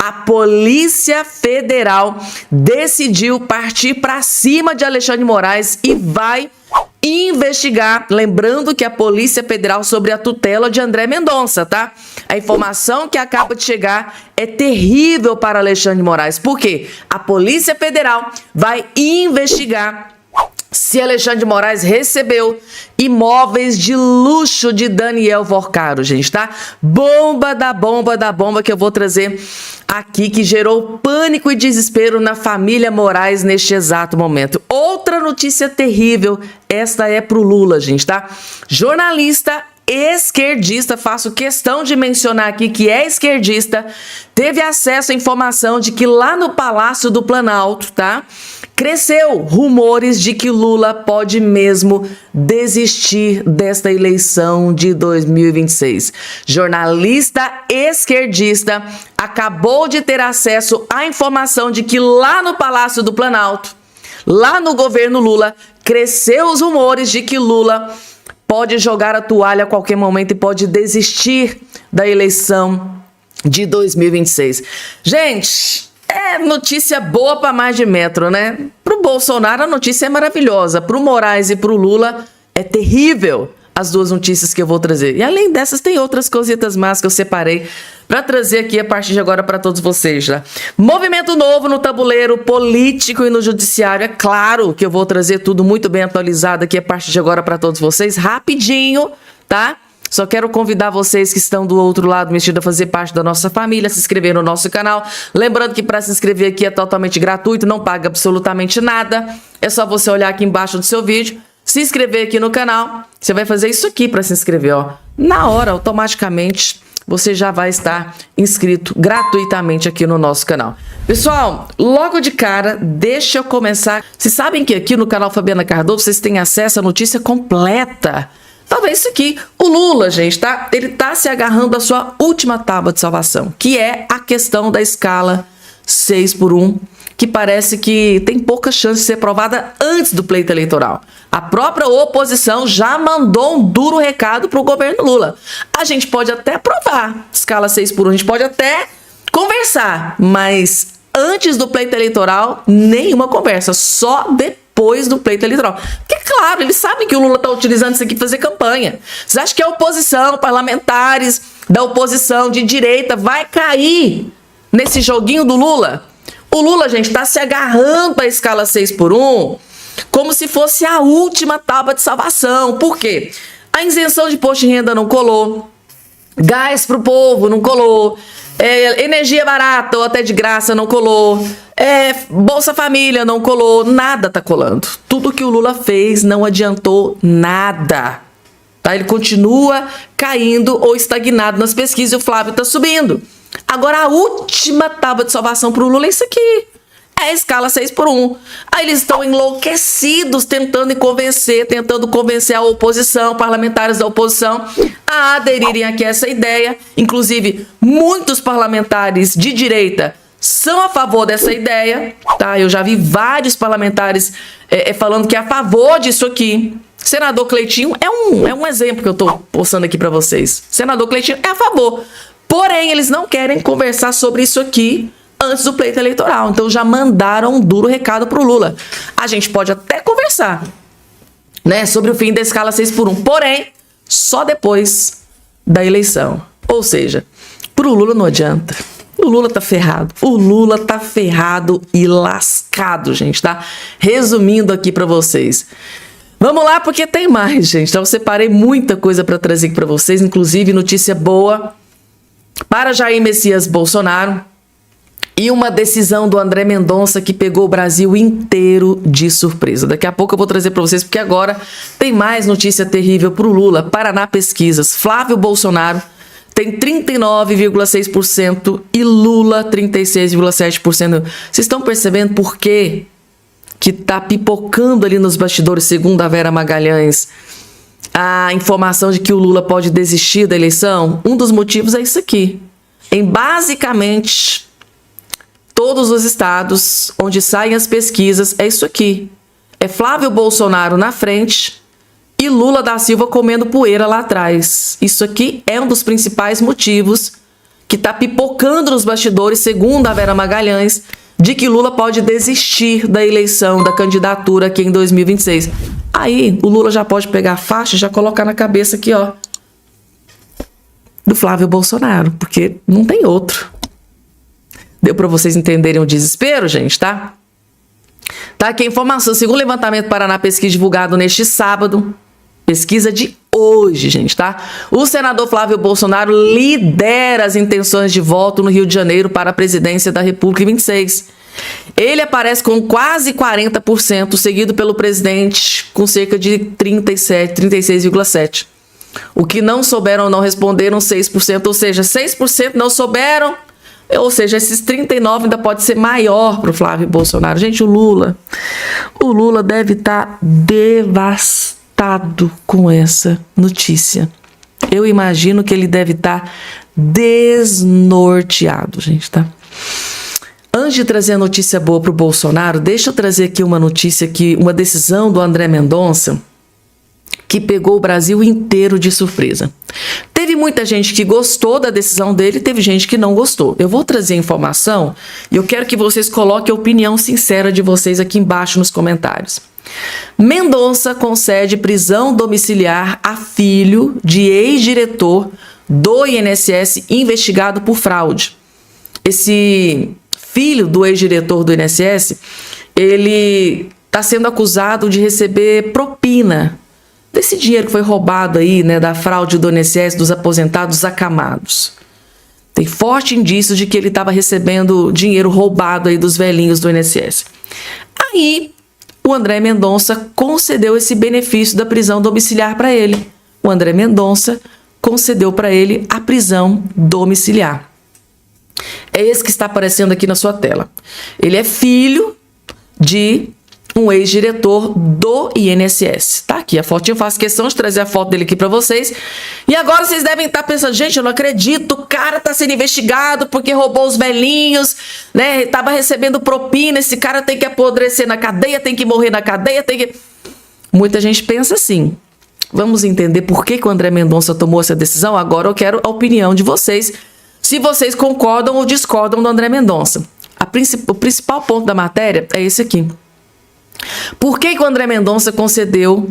A Polícia Federal decidiu partir para cima de Alexandre de Moraes e vai investigar, lembrando que a Polícia Federal sobre a tutela de André Mendonça, tá? A informação que acaba de chegar é terrível para Alexandre de Moraes. Por quê? A Polícia Federal vai investigar se Alexandre de Moraes recebeu imóveis de luxo de Daniel Vorcaro, gente, tá? Bomba da bomba que eu vou trazer aqui, que gerou pânico e desespero na família Moraes neste exato momento. Outra notícia terrível, esta é pro Lula, gente, tá? Jornalista esquerdista, faço questão de mencionar aqui que é esquerdista, teve acesso à informação de que lá no Palácio do Planalto, tá? Cresceu rumores de que Lula pode mesmo desistir desta eleição de 2026. Jornalista esquerdista acabou de ter acesso à informação de que lá no Palácio do Planalto, lá no governo Lula, cresceu os rumores de que Lula pode jogar a toalha a qualquer momento e pode desistir da eleição de 2026. Gente, é notícia boa para mais de metro, né? Pro Bolsonaro a notícia é maravilhosa, pro Moraes e pro Lula é terrível as duas notícias que eu vou trazer. E além dessas tem outras cositas más que eu separei para trazer aqui a partir de agora para todos vocês, tá? Movimento novo no tabuleiro político e no judiciário. É claro que eu vou trazer tudo muito bem atualizado aqui a partir de agora para todos vocês, rapidinho, tá? Só quero convidar vocês que estão do outro lado, metido a fazer parte da nossa família, a se inscrever no nosso canal. Lembrando que para se inscrever aqui é totalmente gratuito, não paga absolutamente nada. É só você olhar aqui embaixo do seu vídeo, se inscrever aqui no canal. Você vai fazer isso aqui para se inscrever, ó. Na hora, automaticamente, você já vai estar inscrito gratuitamente aqui no nosso canal. Pessoal, logo de cara, deixa eu começar. Vocês sabem que aqui no canal Fabiana Cardoso vocês têm acesso à notícia completa. Talvez isso aqui. O Lula, gente, tá? Ele tá se agarrando à sua última tábua de salvação, que é a questão da escala 6x1, que parece que tem pouca chance de ser aprovada antes do pleito eleitoral. A própria oposição já mandou um duro recado para o governo Lula. A gente pode até aprovar escala 6x1, a gente pode até conversar, mas antes do pleito eleitoral, nenhuma conversa, só depois do pleito eleitoral. Porque, claro, eles sabem que o Lula está utilizando isso aqui para fazer campanha. Vocês acham que a oposição, parlamentares da oposição de direita vai cair nesse joguinho do Lula? O Lula, gente, está se agarrando à escala 6x1 como se fosse a última tábua de salvação. Por quê? A isenção de imposto de renda não colou, gás para o povo não colou, energia barata ou até de graça não colou, Bolsa Família não colou, nada tá colando. Tudo que o Lula fez não adiantou nada. Tá? Ele continua caindo ou estagnado nas pesquisas e o Flávio tá subindo. Agora a última tábua de salvação para o Lula é isso aqui. É a escala 6x1. Aí eles estão enlouquecidos tentando convencer a oposição, parlamentares da oposição, a aderirem aqui a essa ideia. Inclusive, muitos parlamentares de direita são a favor dessa ideia, tá? Eu já vi vários parlamentares falando que é a favor disso aqui. Senador Cleitinho é um exemplo que eu estou postando aqui para vocês. Senador Cleitinho é a favor. Porém, eles não querem conversar sobre isso aqui antes do pleito eleitoral. Então já mandaram um duro recado para o Lula. A gente pode até conversar, né, sobre o fim da escala 6x1, porém, só depois da eleição. Ou seja, para o Lula não adianta. O Lula tá ferrado. O Lula tá ferrado e lascado, gente, tá? Resumindo aqui para vocês. Vamos lá, porque tem mais, gente. Então eu separei muita coisa para trazer aqui para vocês, inclusive notícia boa para Jair Messias Bolsonaro e uma decisão do André Mendonça que pegou o Brasil inteiro de surpresa. Daqui a pouco eu vou trazer para vocês, porque agora tem mais notícia terrível para o Lula. Paraná Pesquisas. Flávio Bolsonaro tem 39,6% e Lula 36,7%. Vocês estão percebendo por quê que tá pipocando ali nos bastidores, segundo a Vera Magalhães, a informação de que o Lula pode desistir da eleição? Um dos motivos é isso aqui. Em basicamente todos os estados onde saem as pesquisas, é isso aqui. É Flávio Bolsonaro na frente e Lula da Silva comendo poeira lá atrás. Isso aqui é um dos principais motivos que está pipocando nos bastidores, segundo a Vera Magalhães, de que Lula pode desistir da eleição, da candidatura aqui em 2026. Aí o Lula já pode pegar a faixa e já colocar na cabeça aqui, ó, do Flávio Bolsonaro, porque não tem outro. Deu para vocês entenderem o desespero, gente, tá? Tá aqui a informação. Segundo o levantamento Paraná Pesquisa divulgado neste sábado, pesquisa de hoje, gente, tá? O senador Flávio Bolsonaro lidera as intenções de voto no Rio de Janeiro para a presidência da República em 26. Ele aparece com quase 40%, seguido pelo presidente com cerca de 36,7%. O que não souberam ou não responderam, 6%, ou seja, 6% não souberam, ou seja, esses 39% ainda pode ser maior para o Flávio Bolsonaro. Gente, o Lula deve estar devastado com essa notícia. Eu imagino que ele deve estar desnorteado, gente, tá? Antes de trazer a notícia boa para o Bolsonaro, deixa eu trazer aqui uma notícia, uma decisão do André Mendonça, que pegou o Brasil inteiro de surpresa. Teve muita gente que gostou da decisão dele, teve gente que não gostou. Eu vou trazer a informação e eu quero que vocês coloquem a opinião sincera de vocês aqui embaixo nos comentários. Mendonça concede prisão domiciliar a filho de ex-diretor do INSS investigado por fraude. Esse filho do ex-diretor do INSS, ele está sendo acusado de receber propina desse dinheiro que foi roubado aí, né, da fraude do INSS dos aposentados acamados. Tem forte indício de que ele estava recebendo dinheiro roubado aí dos velhinhos do INSS. Aí, o André Mendonça concedeu esse benefício da prisão domiciliar para ele. O André Mendonça concedeu para ele a prisão domiciliar. É esse que está aparecendo aqui na sua tela. Ele é filho de um ex-diretor do INSS. Tá aqui a fotinha, eu faço questão de trazer a foto dele aqui para vocês. E agora vocês devem estar pensando, gente, eu não acredito, o cara está sendo investigado porque roubou os velhinhos, né? Estava recebendo propina, esse cara tem que apodrecer na cadeia, tem que morrer na cadeia, tem que... Muita gente pensa assim. Vamos entender por que o André Mendonça tomou essa decisão? Agora eu quero a opinião de vocês, se vocês concordam ou discordam do André Mendonça. O principal ponto da matéria é esse aqui. Por que o André Mendonça concedeu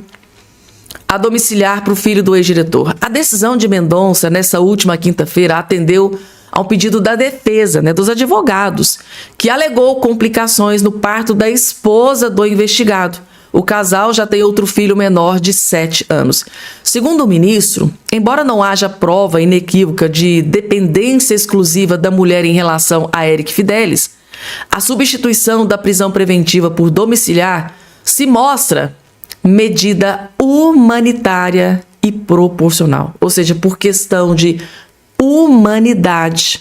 a domiciliar para o filho do ex-diretor? A decisão de Mendonça, nessa última quinta-feira, atendeu ao pedido da defesa, né, dos advogados, que alegou complicações no parto da esposa do investigado. O casal já tem outro filho menor de 7 anos. Segundo o ministro, embora não haja prova inequívoca de dependência exclusiva da mulher em relação a Eric Fidelis, a substituição da prisão preventiva por domiciliar se mostra medida humanitária e proporcional. Ou seja, por questão de humanidade,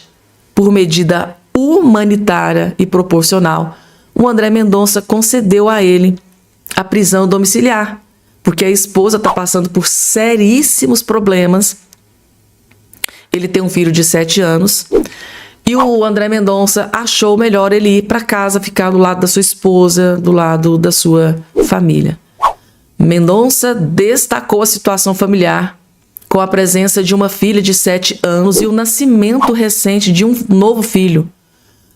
por medida humanitária e proporcional, o André Mendonça concedeu a ele a prisão domiciliar, porque a esposa está passando por seríssimos problemas. Ele tem um filho de 7 anos e o André Mendonça achou melhor ele ir para casa, ficar do lado da sua esposa, do lado da sua família. Mendonça destacou a situação familiar com a presença de uma filha de 7 anos e o nascimento recente de um novo filho,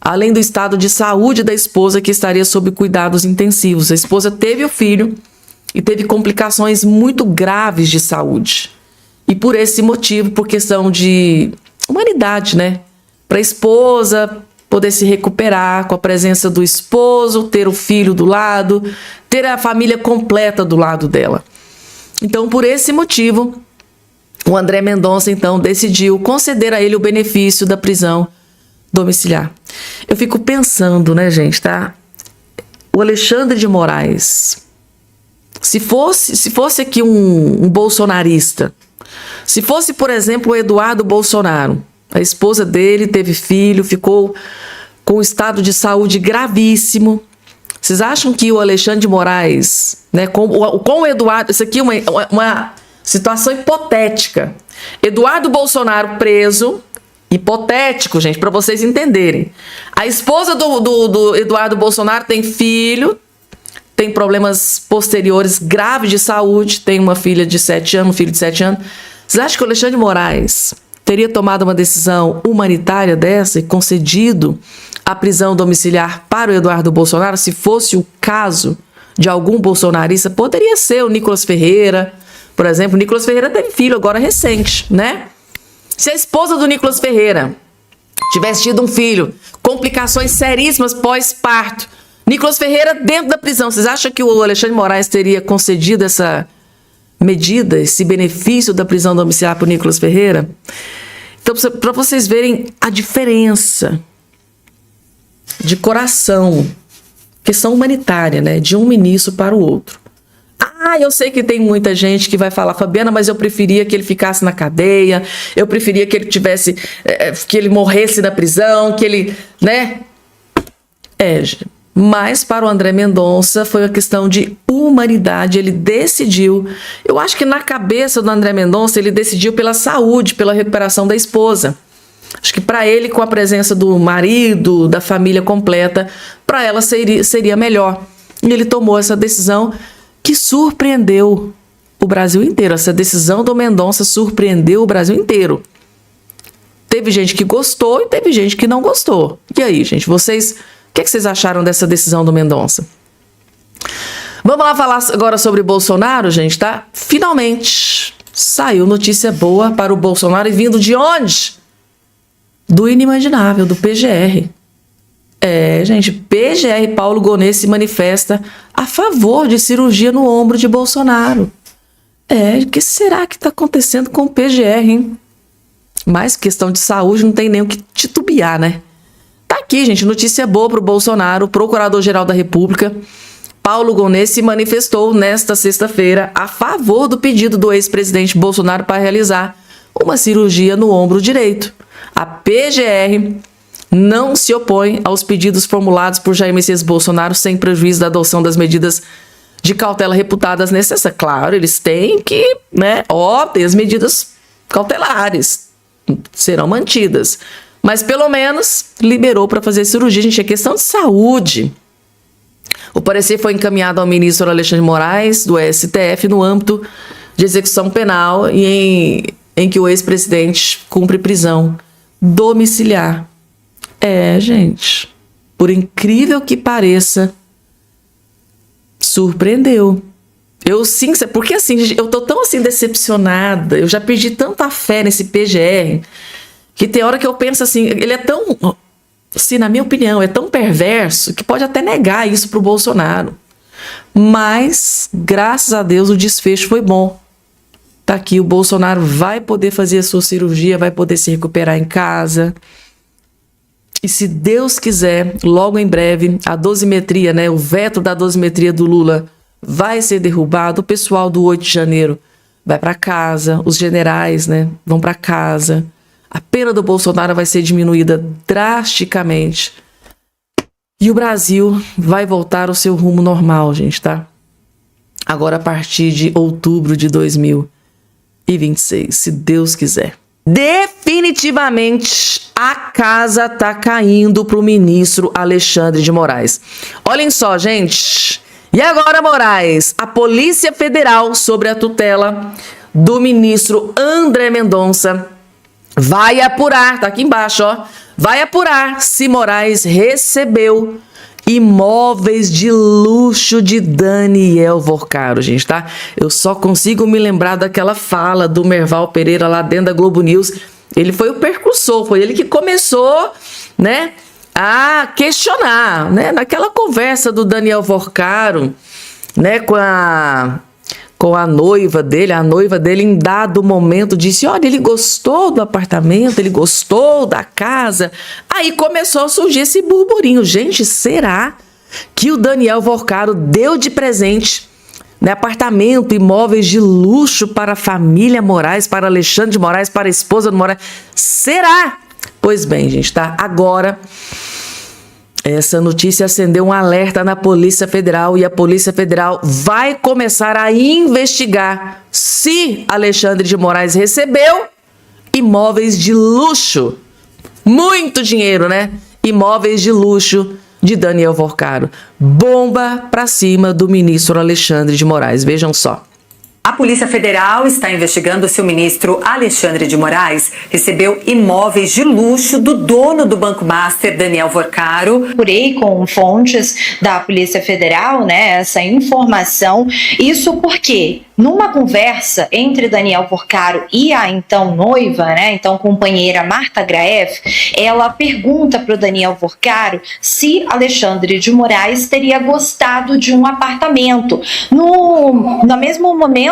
além do estado de saúde da esposa, que estaria sob cuidados intensivos. A esposa teve o filho e teve complicações muito graves de saúde. E por esse motivo, por questão de humanidade, né? Para a esposa poder se recuperar com a presença do esposo, ter o filho do lado, ter a família completa do lado dela. Então, por esse motivo, o André Mendonça, então, decidiu conceder a ele o benefício da prisão domiciliar. Eu fico pensando, né, gente, tá? O Alexandre de Moraes, se fosse aqui um bolsonarista, se fosse, por exemplo, o Eduardo Bolsonaro, a esposa dele teve filho, ficou com um estado de saúde gravíssimo. Vocês acham que o Alexandre de Moraes, né, com o Eduardo, isso aqui é uma situação hipotética. Eduardo Bolsonaro preso, hipotético, gente, para vocês entenderem. A esposa do Eduardo Bolsonaro tem filho, tem problemas posteriores graves de saúde, tem uma filha de 7 anos, um filho de 7 anos. Vocês acham que o Alexandre de Moraes teria tomado uma decisão humanitária dessa e concedido a prisão domiciliar para o Eduardo Bolsonaro, se fosse o caso de algum bolsonarista? Poderia ser o Nicolas Ferreira, por exemplo. O Nicolas Ferreira teve filho agora recente, né? Se a esposa do Nicolas Ferreira tivesse tido um filho, complicações seríssimas pós-parto, Nicolas Ferreira dentro da prisão, vocês acham que o Alexandre de Moraes teria concedido essa medida, esse benefício da prisão domiciliar para o Nicolas Ferreira? Então, para vocês verem a diferença de coração, questão humanitária, né, de um ministro para o outro. Eu sei que tem muita gente que vai falar, Fabiana, mas eu preferia que ele ficasse na cadeia, eu preferia que ele tivesse, que ele morresse na prisão, que ele, né? Mas para o André Mendonça foi uma questão de humanidade, ele decidiu. Eu acho que na cabeça do André Mendonça ele decidiu pela saúde, pela recuperação da esposa. Acho que para ele, com a presença do marido, da família completa, para ela seria melhor. E ele tomou essa decisão que surpreendeu o Brasil inteiro. Essa decisão do Mendonça surpreendeu o Brasil inteiro. Teve gente que gostou e teve gente que não gostou. E aí, gente, vocês, o que vocês acharam dessa decisão do Mendonça? Vamos lá falar agora sobre Bolsonaro, gente, tá? Finalmente saiu notícia boa para o Bolsonaro, e vindo de onde? Do inimaginável, do PGR. Gente, PGR Paulo Gonet se manifesta a favor de cirurgia no ombro de Bolsonaro. O que será que está acontecendo com o PGR, hein? Mas questão de saúde não tem nem o que titubear, né? Tá aqui, gente, notícia boa para o Bolsonaro. O Procurador-Geral da República, Paulo Gonet, se manifestou nesta sexta-feira a favor do pedido do ex-presidente Bolsonaro para realizar uma cirurgia no ombro direito. A PGR não se opõe aos pedidos formulados por Jair Messias Bolsonaro, sem prejuízo da adoção das medidas de cautela reputadas necessárias. Claro, eles têm que, né? Tem as medidas cautelares, serão mantidas. Mas pelo menos liberou para fazer cirurgia. Gente, é questão de saúde. O parecer foi encaminhado ao ministro Alexandre de Moraes, do STF, no âmbito de execução penal e em que o ex-presidente cumpre prisão domiciliar. Gente, por incrível que pareça, surpreendeu. Porque assim, eu tô tão assim decepcionada, eu já perdi tanta fé nesse PGR, que tem hora que eu penso assim, ele é tão, assim, na minha opinião, é tão perverso que pode até negar isso pro Bolsonaro. Mas, graças a Deus, o desfecho foi bom. Tá aqui, o Bolsonaro vai poder fazer a sua cirurgia, vai poder se recuperar em casa. E se Deus quiser, logo em breve, a dosimetria, né, o veto da dosimetria do Lula vai ser derrubado. O pessoal do 8 de janeiro vai para casa, os generais, né, vão para casa. A pena do Bolsonaro vai ser diminuída drasticamente. E o Brasil vai voltar ao seu rumo normal, gente, tá? Agora a partir de outubro de 2026, se Deus quiser. Definitivamente a casa tá caindo pro ministro Alexandre de Moraes. Olhem só, gente. E agora, Moraes, a Polícia Federal, sob a tutela do ministro André Mendonça, vai apurar, tá aqui embaixo, ó, vai apurar se Moraes recebeu imóveis de luxo de Daniel Vorcaro, gente, tá? Eu só consigo me lembrar daquela fala do Merval Pereira lá dentro da Globo News. Ele foi o precursor, foi ele que começou, né, a questionar, né, naquela conversa do Daniel Vorcaro, né, com a noiva dele. A noiva dele, em dado momento, disse, olha, ele gostou do apartamento, ele gostou da casa. Aí começou a surgir esse burburinho. Gente, será que o Daniel Vorcaro deu de presente, né, apartamento, imóveis de luxo para a família Moraes, para Alexandre de Moraes, para a esposa do Moraes? Será? Pois bem, gente, tá? Agora, essa notícia acendeu um alerta na Polícia Federal, e a Polícia Federal vai começar a investigar se Alexandre de Moraes recebeu imóveis de luxo. Muito dinheiro, né? Imóveis de luxo de Daniel Vorcaro. Bomba pra cima do ministro Alexandre de Moraes. Vejam só. A Polícia Federal está investigando se o ministro Alexandre de Moraes recebeu imóveis de luxo do dono do Banco Master, Daniel Vorcaro. Procurei com fontes da Polícia Federal, essa informação. Isso porque, numa conversa entre Daniel Vorcaro e a então noiva, então companheira Marta Graeff, ela pergunta para o Daniel Vorcaro se Alexandre de Moraes teria gostado de um apartamento. No mesmo momento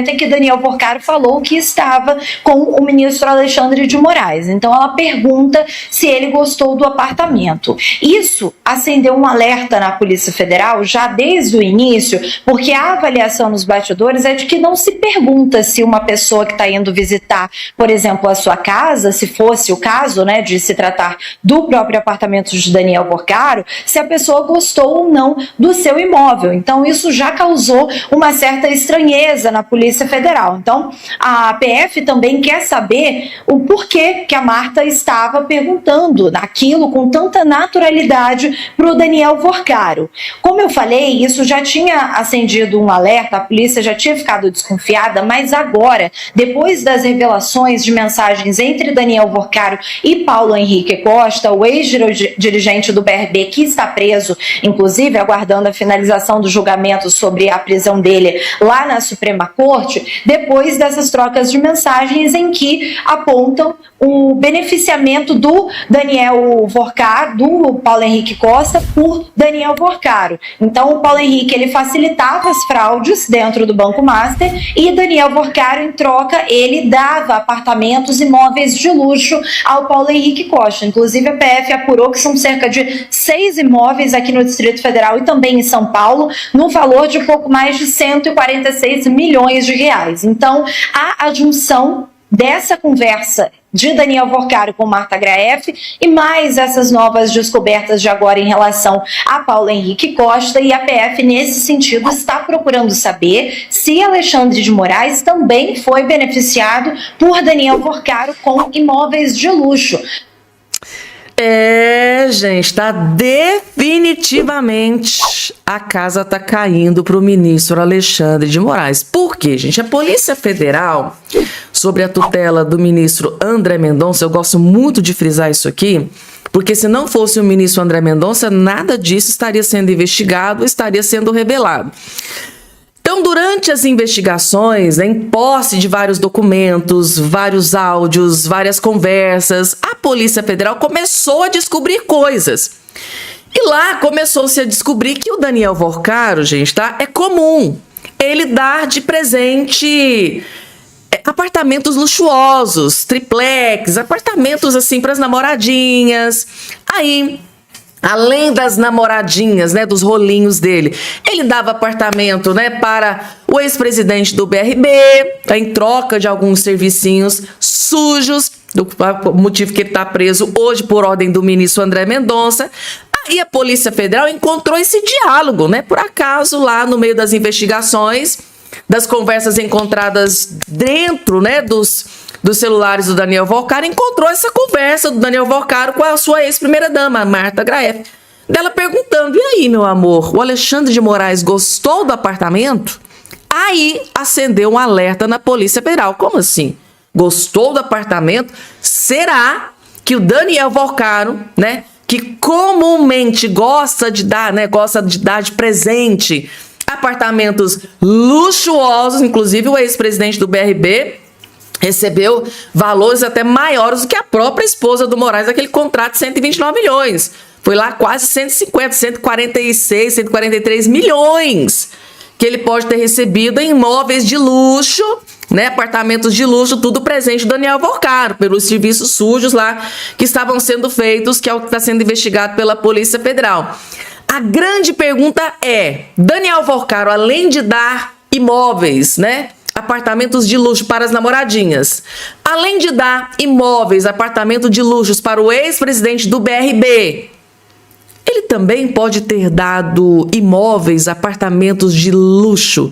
em que Daniel Vorcaro falou que estava com o ministro Alexandre de Moraes. Então ela pergunta se ele gostou do apartamento. Isso acendeu um alerta na Polícia Federal já desde o início, porque a avaliação nos bastidores é de que não se pergunta se uma pessoa que está indo visitar, por exemplo, a sua casa, se fosse o caso, de se tratar do próprio apartamento de Daniel Vorcaro, se a pessoa gostou ou não do seu imóvel. Então isso já causou uma certa estranheza na Polícia Federal. Então a PF também quer saber o porquê que a Marta estava perguntando aquilo com tanta naturalidade para o Daniel Vorcaro. Como eu falei, isso já tinha acendido um alerta, a polícia já tinha ficado desconfiada, mas agora, depois das revelações de mensagens entre Daniel Vorcaro e Paulo Henrique Costa, o ex-dirigente do BRB, que está preso, inclusive aguardando a finalização do julgamento sobre a prisão dele lá na Suprema Corte, depois dessas trocas de mensagens em que apontam o beneficiamento do Daniel Vorcaro, do Paulo Henrique Costa, por Daniel Vorcaro. Então o Paulo Henrique ele facilitava as fraudes dentro do Banco Master e Daniel Vorcaro, em troca, ele dava apartamentos e imóveis de luxo ao Paulo Henrique Costa. Inclusive a PF apurou que são cerca de 6 imóveis aqui no Distrito Federal e também em São Paulo, no valor de pouco mais de 146 milhões de reais. Então a adjunção dessa conversa de Daniel Vorcaro com Marta Graeff e mais essas novas descobertas de agora em relação a Paulo Henrique Costa, e a PF nesse sentido está procurando saber se Alexandre de Moraes também foi beneficiado por Daniel Vorcaro com imóveis de luxo. Gente, definitivamente a casa tá caindo pro ministro Alexandre de Moraes. Por quê, gente? A Polícia Federal, sob a tutela do ministro André Mendonça, eu gosto muito de frisar isso aqui, porque se não fosse o ministro André Mendonça, nada disso estaria sendo investigado, estaria sendo revelado. Então, durante as investigações, em posse de vários documentos, vários áudios, várias conversas, a Polícia Federal começou a descobrir coisas. E lá começou-se a descobrir que o Daniel Vorcaro, gente, é comum ele dar de presente apartamentos luxuosos, triplex, apartamentos assim para as namoradinhas. Aí, além das namoradinhas, dos rolinhos dele, ele dava apartamento, para o ex-presidente do BRB, em troca de alguns servicinhos sujos, do motivo que ele está preso hoje por ordem do ministro André Mendonça. Aí a Polícia Federal encontrou esse diálogo, por acaso, lá no meio das investigações, das conversas encontradas dentro, dos celulares do Daniel Vorcaro, encontrou essa conversa do Daniel Vorcaro com a sua ex-primeira-dama, Marta Graeff, dela perguntando: e aí, meu amor, o Alexandre de Moraes gostou do apartamento? Aí acendeu um alerta na Polícia Federal. Como assim? Gostou do apartamento? Será que o Daniel Vorcaro, que comumente gosta de dar de presente apartamentos luxuosos, inclusive o ex-presidente do BRB recebeu valores até maiores do que a própria esposa do Moraes, aquele contrato de 129 milhões. Foi lá quase 150, 146, 143 milhões que ele pode ter recebido em imóveis de luxo, apartamentos de luxo, tudo presente do Daniel Vorcaro, pelos serviços sujos lá que estavam sendo feitos, que é o que está sendo investigado pela Polícia Federal. A grande pergunta é: Daniel Vorcaro, além de dar imóveis, apartamentos de luxo para as namoradinhas, além de dar imóveis, apartamento de luxos para o ex-presidente do BRB, ele também pode ter dado imóveis, apartamentos de luxo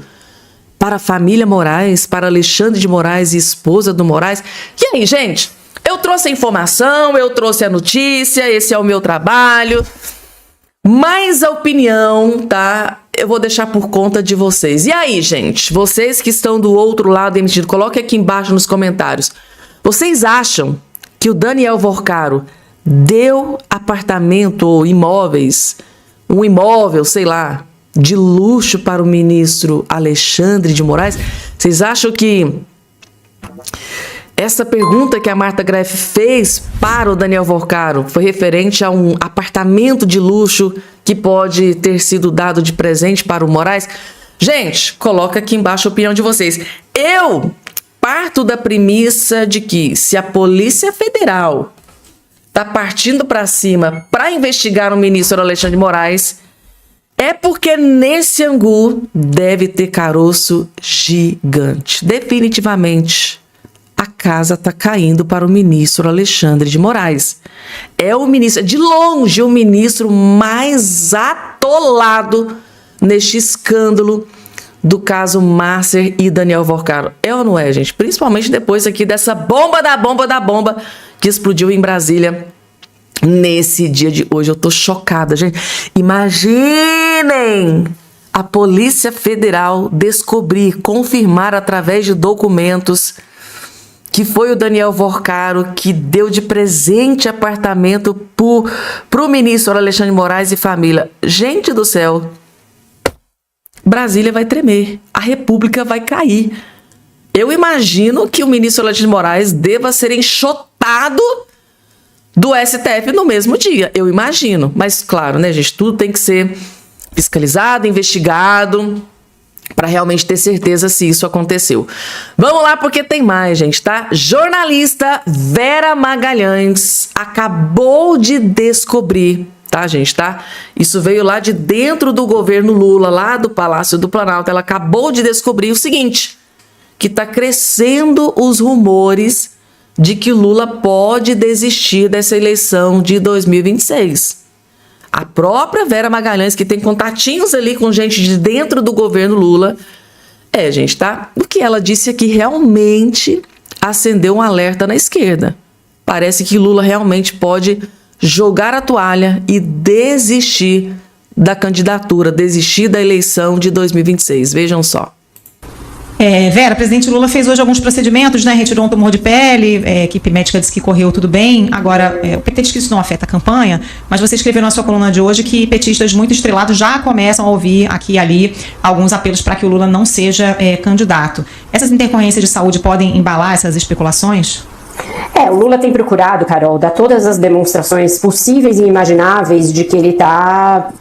para a família Moraes, para Alexandre de Moraes e esposa do Moraes. E aí, gente? Eu trouxe a informação, eu trouxe a notícia, esse é o meu trabalho. Mas a opinião, eu vou deixar por conta de vocês. E aí, gente? Vocês que estão do outro lado emitindo, coloque aqui embaixo nos comentários. Vocês acham que o Daniel Vorcaro deu apartamento ou imóveis, um imóvel, sei lá, de luxo para o ministro Alexandre de Moraes? Vocês acham que essa pergunta que a Marta Greff fez para o Daniel Vorcaro foi referente a um apartamento de luxo que pode ter sido dado de presente para o Moraes? Gente, coloca aqui embaixo a opinião de vocês. Eu parto da premissa de que se a Polícia Federal está partindo para cima para investigar o ministro Alexandre de Moraes, é porque nesse angu deve ter caroço gigante. Definitivamente, a casa está caindo para o ministro Alexandre de Moraes. É o ministro, de longe, o ministro mais atolado neste escândalo do caso Master e Daniel Vorcaro. É ou não é, gente? Principalmente depois aqui dessa bomba da bomba que explodiu em Brasília nesse dia de hoje. Eu tô chocada, gente. Imaginem a Polícia Federal descobrir, confirmar através de documentos que foi o Daniel Vorcaro que deu de presente apartamento pro ministro Alexandre de Moraes e família. Gente do céu, Brasília vai tremer, a República vai cair. Eu imagino que o ministro Alexandre de Moraes deva ser enxotado do STF no mesmo dia, eu imagino. Mas claro, né, gente, tudo tem que ser fiscalizado, investigado, para realmente ter certeza se isso aconteceu. Vamos lá, porque tem mais, gente, tá? Jornalista Vera Magalhães acabou de descobrir, tá, gente, tá? Isso veio lá de dentro do governo Lula, lá do Palácio do Planalto. Ela acabou de descobrir o seguinte, que tá crescendo os rumores de que Lula pode desistir dessa eleição de 2026. A própria Vera Magalhães, que tem contatinhos ali com gente de dentro do governo Lula, gente, tá? O que ela disse aqui realmente acendeu um alerta na esquerda. Parece que Lula realmente pode jogar a toalha e desistir da candidatura, desistir da eleição de 2026. Vejam só. Vera, o presidente Lula fez hoje alguns procedimentos, né? Retirou um tumor de pele, a equipe médica disse que correu tudo bem. Agora, o PT diz que isso não afeta a campanha, mas você escreveu na sua coluna de hoje que petistas muito estrelados já começam a ouvir aqui e ali alguns apelos para que o Lula não seja candidato. Essas intercorrências de saúde podem embalar essas especulações? O Lula tem procurado, Carol, dar todas as demonstrações possíveis e imagináveis de que ele está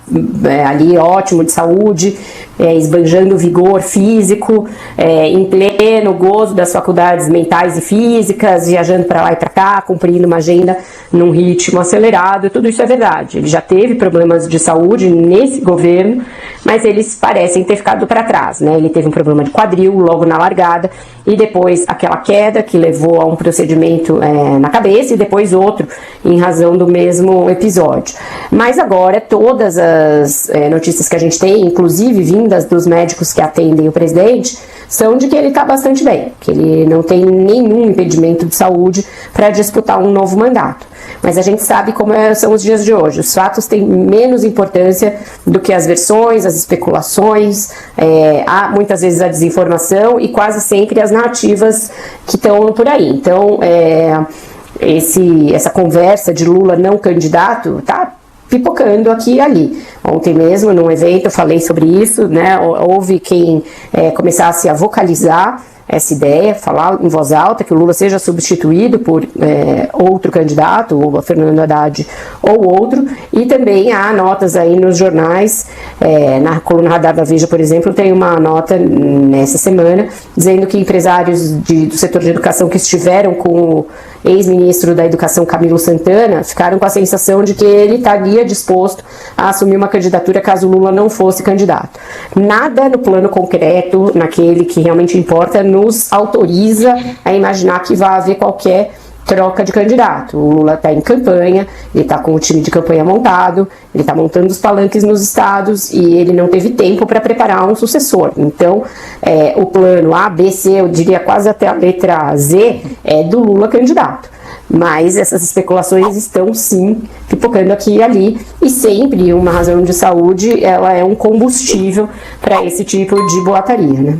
ali ótimo de saúde, esbanjando vigor físico, em pleno gozo das faculdades mentais e físicas, viajando para lá e para cá, cumprindo uma agenda num ritmo acelerado. Tudo isso é verdade. Ele já teve problemas de saúde nesse governo, mas eles parecem ter ficado para trás, né? Ele teve um problema de quadril logo na largada e depois aquela queda que levou a um procedimento na cabeça e depois outro em razão do mesmo episódio. Mas agora todas as notícias que a gente tem, inclusive vindas dos médicos que atendem o presidente, são de que ele está bastante bem, que ele não tem nenhum impedimento de saúde para disputar um novo mandato. Mas a gente sabe como são os dias de hoje. Os fatos têm menos importância do que as versões, as especulações, há muitas vezes a desinformação e quase sempre as narrativas que estão por aí. Então, essa conversa de Lula não candidato tá pipocando aqui e ali. Ontem mesmo, num evento, eu falei sobre isso, né? Houve quem começasse a vocalizar essa ideia, falar em voz alta que o Lula seja substituído por outro candidato, ou a Fernando Haddad ou outro, e também há notas aí nos jornais, na coluna Radar da Veja, por exemplo, tem uma nota nessa semana dizendo que empresários do setor de educação que estiveram com o ex-ministro da Educação Camilo Santana ficaram com a sensação de que ele estaria disposto a assumir uma candidatura caso o Lula não fosse candidato. Nada no plano concreto, naquele que realmente importa, nos autoriza a imaginar que vai haver qualquer troca de candidato. O Lula está em campanha, ele está com o time de campanha montado, ele está montando os palanques nos estados e ele não teve tempo para preparar um sucessor. Então, o plano A, B, C, eu diria quase até a letra Z, é do Lula candidato. Mas essas especulações estão sim pipocando aqui e ali, e sempre uma razão de saúde, ela é um combustível para esse tipo de boataria, né?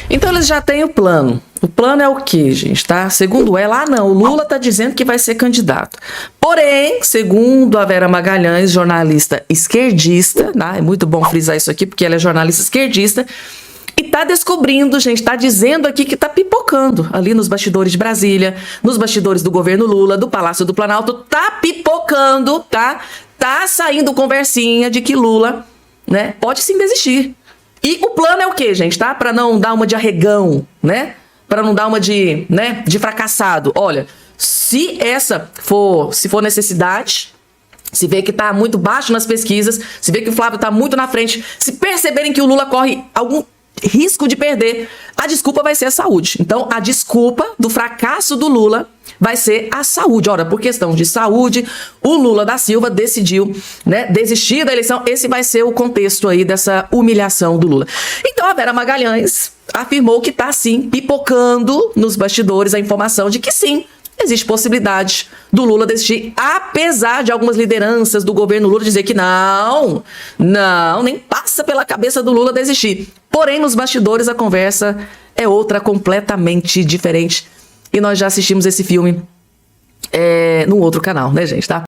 Então eles já têm o plano. O plano é o quê, gente, tá? Segundo ela, não, o Lula tá dizendo que vai ser candidato. Porém, segundo a Vera Magalhães, jornalista esquerdista, tá? É muito bom frisar isso aqui, porque ela é jornalista esquerdista, e tá descobrindo, gente, tá dizendo aqui que tá pipocando ali nos bastidores de Brasília, nos bastidores do governo Lula, do Palácio do Planalto, tá pipocando, tá? Tá saindo conversinha de que Lula, né, pode sim desistir. E o plano é o quê, gente, tá? Para não dar uma de arregão, né? Para não dar uma de, né, de fracassado. Olha, se for necessidade, se vê que tá muito baixo nas pesquisas, se vê que o Flávio tá muito na frente, se perceberem que o Lula corre algum risco de perder, a desculpa vai ser a saúde. Então, a desculpa do fracasso do Lula vai ser a saúde. Ora, por questão de saúde, o Lula da Silva decidiu, né, desistir da eleição. Esse vai ser o contexto aí dessa humilhação do Lula. Então, a Vera Magalhães afirmou que está, sim, pipocando nos bastidores a informação de que, sim, existe possibilidade do Lula desistir, apesar de algumas lideranças do governo Lula dizer que não, nem passa pela cabeça do Lula desistir. Porém, nos bastidores, a conversa é outra, completamente diferente. E nós já assistimos esse filme num outro canal, né, gente, tá?